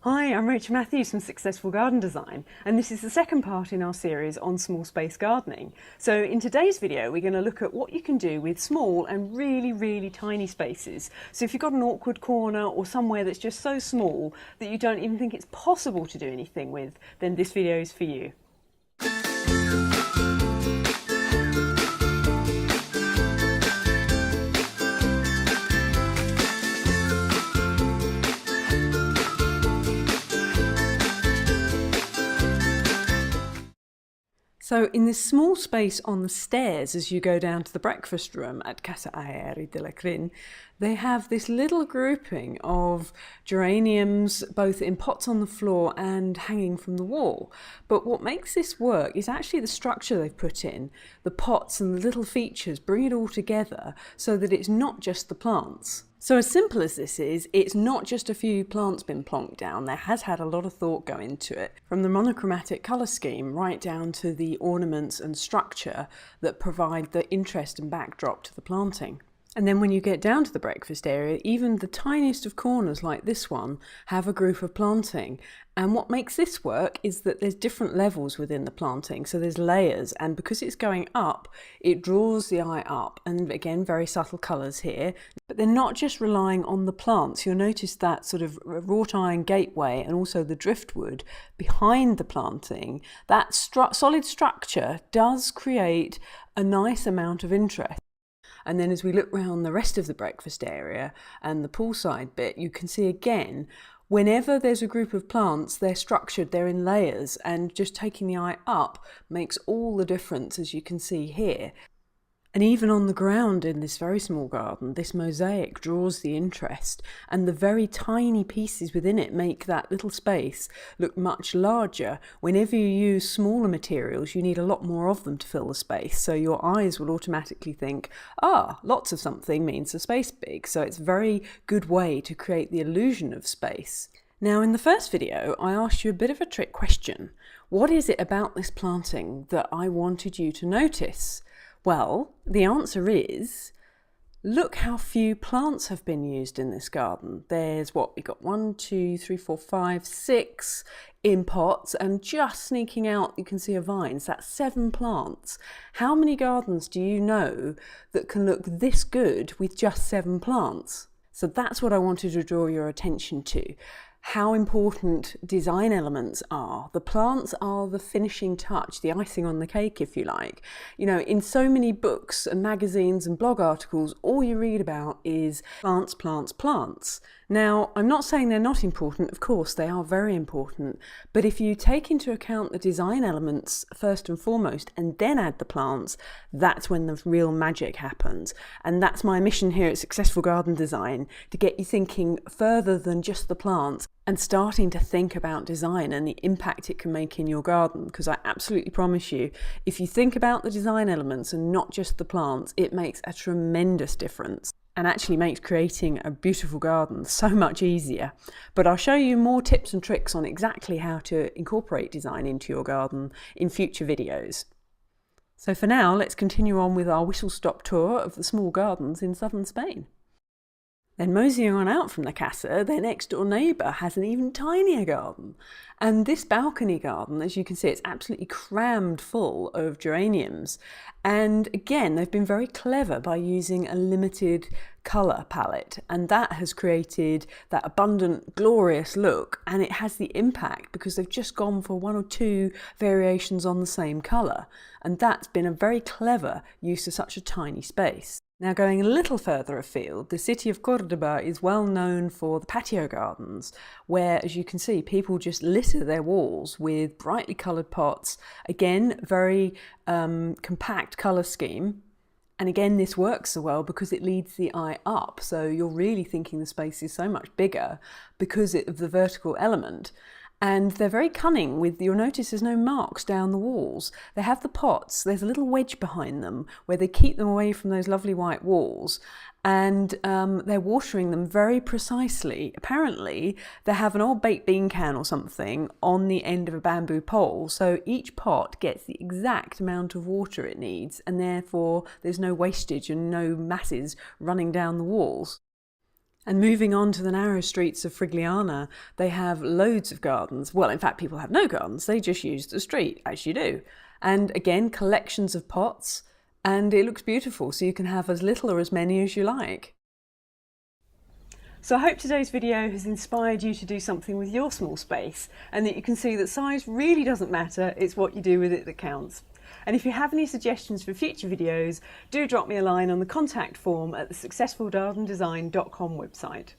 Hi, I'm Rachel Matthews from Successful Garden Design, and this is the second part in our series on small space gardening. So in today's video, we're going to look at what you can do with small and really tiny spaces. So if you've got an awkward corner or somewhere that's just so small that you don't even think it's possible to do anything with, then this video is for you. So in this small space on the stairs as you go down to the breakfast room at Casa Aeri della Crin, they have this little grouping of geraniums both in pots on the floor and hanging from the wall. But what makes this work is actually the structure they've put in. The pots and the little features bring it all together so that it's not just the plants. So as simple as this is, it's not just a few plants been plonked down. There has had a lot of thought go into it, from the monochromatic colour scheme right down to the ornaments and structure that provide the interest and backdrop to the planting. And then when you get down to the breakfast area, even the tiniest of corners like this one have a group of planting. And what makes this work is that there's different levels within the planting. So there's layers, and because it's going up, it draws the eye up. And again, very subtle colours here. But they're not just relying on the plants. You'll notice that sort of wrought iron gateway and also the driftwood behind the planting. That solid structure does create a nice amount of interest. And then as we look around the rest of the breakfast area and the poolside bit, you can see again, whenever there's a group of plants, they're structured, they're in layers, and just taking the eye up makes all the difference, as you can see here. And even on the ground in this very small garden, this mosaic draws the interest, and the very tiny pieces within it make that little space look much larger. Whenever you use smaller materials, you need a lot more of them to fill the space, so your eyes will automatically think, lots of something means the space big. So it's a very good way to create the illusion of space. Now, in the first video, I asked you a bit of a trick question. What is it about this planting that I wanted you to notice? Well, the answer is, look how few plants have been used in this garden. There's we got 1, 2, 3, 4, 5, 6 in pots, and just sneaking out you can see a vine. So that's 7 plants. How many gardens do you know that can look this good with just 7 plants? So that's what I wanted to draw your attention to. How important design elements are. The plants are the finishing touch, the icing on the cake, if you like. You know, in so many books and magazines and blog articles, all you read about is plants, plants, plants. Now, I'm not saying they're not important, of course, they are very important, but if you take into account the design elements first and foremost, and then add the plants, that's when the real magic happens. And that's my mission here at Successful Garden Design, to get you thinking further than just the plants, and starting to think about design and the impact it can make in your garden, because I absolutely promise you, if you think about the design elements and not just the plants, it makes a tremendous difference and actually makes creating a beautiful garden so much easier. But I'll show you more tips and tricks on exactly how to incorporate design into your garden in future videos. So for now, let's continue on with our whistle-stop tour of the small gardens in southern Spain. Then moseying on out from the casa, their next door neighbour has an even tinier garden. And this balcony garden, as you can see, it's absolutely crammed full of geraniums. And again, they've been very clever by using a limited colour palette. And that has created that abundant, glorious look. And it has the impact because they've just gone for 1 or 2 variations on the same colour. And that's been a very clever use of such a tiny space. Now, going a little further afield, the city of Cordoba is well known for the patio gardens, where, as you can see, people just litter their walls with brightly coloured pots. Again, very compact colour scheme. And again, this works so well because it leads the eye up. So you're really thinking the space is so much bigger because of the vertical element. And they're very cunning with, you'll notice there's no marks down the walls. They have the pots, there's a little wedge behind them where they keep them away from those lovely white walls. And they're watering them very precisely. Apparently, they have an old baked bean can or something on the end of a bamboo pole. So each pot gets the exact amount of water it needs, and therefore there's no wastage and no masses running down the walls. And moving on to the narrow streets of Frigliana, they have loads of gardens. Well, in fact, people have no gardens. They just use the street, as you do. And again, collections of pots, and it looks beautiful, so you can have as little or as many as you like. So I hope today's video has inspired you to do something with your small space, and that you can see that size really doesn't matter, it's what you do with it that counts. And if you have any suggestions for future videos, do drop me a line on the contact form at the successfulgardendesign.com website.